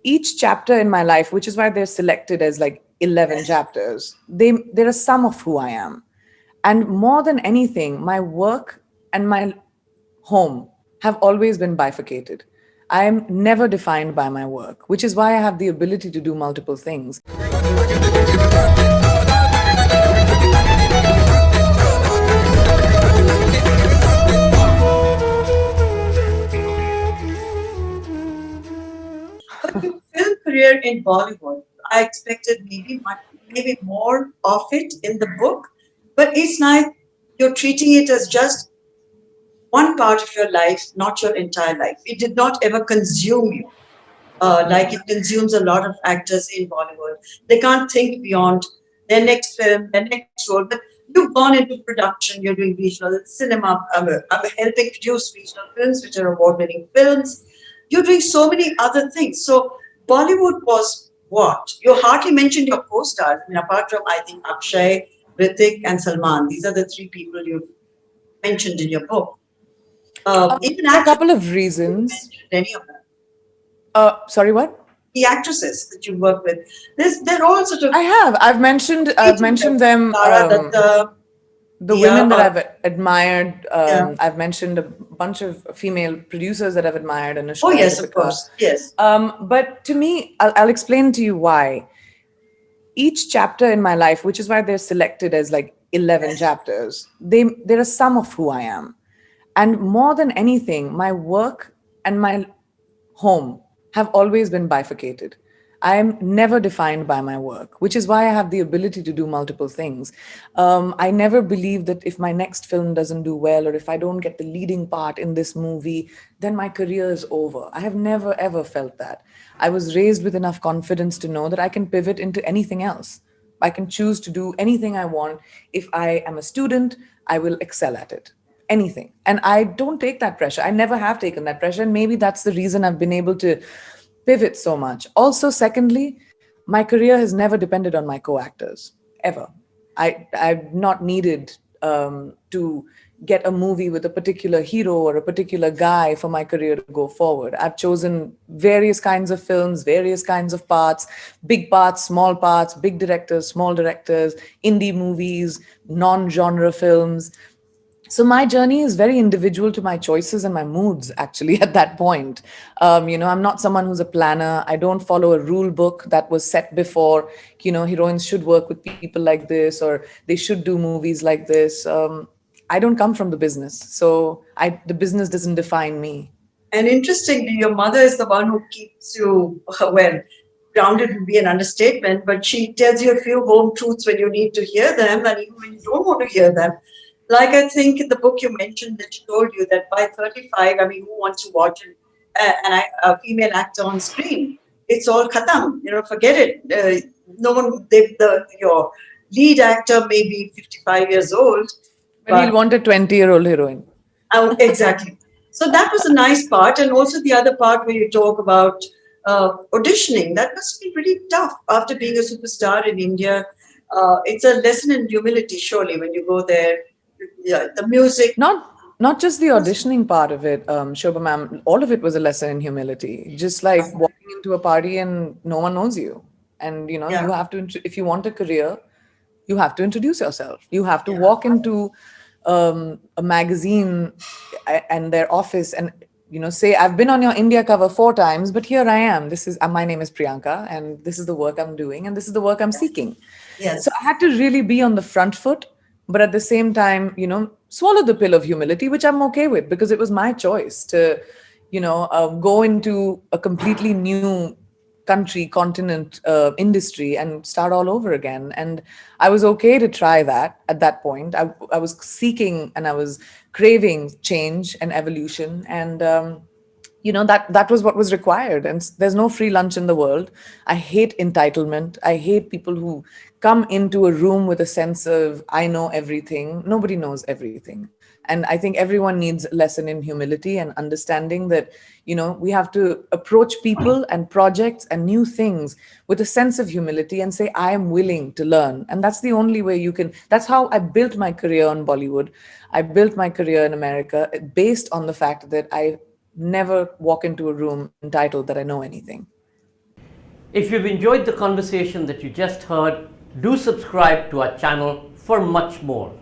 each chapter in my life, which is why they're selected as like 11 chapters, they're a sum of who I am. And more than anything, my work and my home have always been bifurcated. I am never defined by my work, which is why I have the ability to do multiple things. But your film career in Bollywood, I expected maybe more of it in the book, but it's like you're treating it as just one part of your life, not your entire life. It did not ever consume you. Like it consumes a lot of actors in Bollywood. They can't think beyond their next film, their next role. But you've gone into production, you're doing regional cinema, I'm helping produce regional films, which are award winning films. You're doing so many other things. So Bollywood was what? You hardly mentioned your co stars. I mean, apart from, I think, Akshay, Ritik, and Salman, these are the three people you've mentioned in your book. Even For a actors, couple of you reasons. mentioned any of them. Sorry, what? The actresses that you work with. They're all sort of I have. I've mentioned them. Tara Datta, The Dia, women that I've admired. yeah. I've mentioned a bunch of female producers that I've admired, Oh Anushka, yes, of Deepika. course. Yes. But to me, I'll explain to you why. Each chapter in my life, which is why they're selected as like 11 Yes. chapters, they're a sum of who I am. And more than anything, my work and my home have always been bifurcated. I am never defined by my work, which is why I have the ability to do multiple things. I never believe that if my next film doesn't do well or if I don't get the leading part in this movie, then my career is over. I have never ever felt that. I was raised with enough confidence to know that I can pivot into anything else. I can choose to do anything I want. If I am a student, I will excel at it. Anything. And I don't take that pressure. I never have taken that pressure. And maybe that's the reason I've been able to pivot so much. Also, secondly, my career has never depended on my co-actors ever. I've not needed to get a movie with a particular hero or a particular guy for my career to go forward. I've chosen various kinds of films, various kinds of parts, small parts, big directors, small directors, indie movies, non-genre films. So my journey is very individual to my choices and my moods actually at that point. I'm not someone who's a planner. I don't follow a rule book that was set before, heroines should work with people like this or they should do movies like this. I don't come from the business, so the business doesn't define me. And interestingly, your mother is the one who keeps you well. Grounded would be an understatement, but she tells you a few home truths when you need to hear them, and even when you don't want to hear them. Like I think in the book you mentioned that she told you that by 35, I mean, who wants to watch a female actor on screen? It's all khatam. Forget it. No one. Your lead actor may be 55 years old, But he'll but want a 20-year-old heroine. exactly. So that was a nice part, and also the other part where you talk about auditioning. That must be pretty tough after being a superstar in India. It's a lesson in humility, surely, when you go there. Yeah, the music. Not just the auditioning part of it, Shobha ma'am, all of it was a lesson in humility. Just like walking into a party and no one knows you. And you Yeah, have to, if you want a career, you have to introduce yourself. You have to yeah, walk into a magazine and their office and say, I've been on your India cover 4 times, but here I am. This is my name is Priyanka, and this is the work I'm doing, and this is the work I'm seeking. So yes. I had to really be on the front foot, but at the same time, swallow the pill of humility, which I'm okay with because it was my choice to, go into a completely new country, continent, industry and start all over again. And I was okay to try that at that point. I was seeking and I was craving change and evolution. And, that was what was required. And there's no free lunch in the world. I hate entitlement. I hate people who come into a room with a sense of I know everything. Nobody knows everything. And I think everyone needs a lesson in humility and understanding that we have to approach people and projects and new things with a sense of humility and say I am willing to learn. And that's the only way you can. That's how I built my career on Bollywood. I built my career in America based on the fact that I never walk into a room entitled that I know anything. If you've enjoyed the conversation that you just heard, do subscribe to our channel for much more.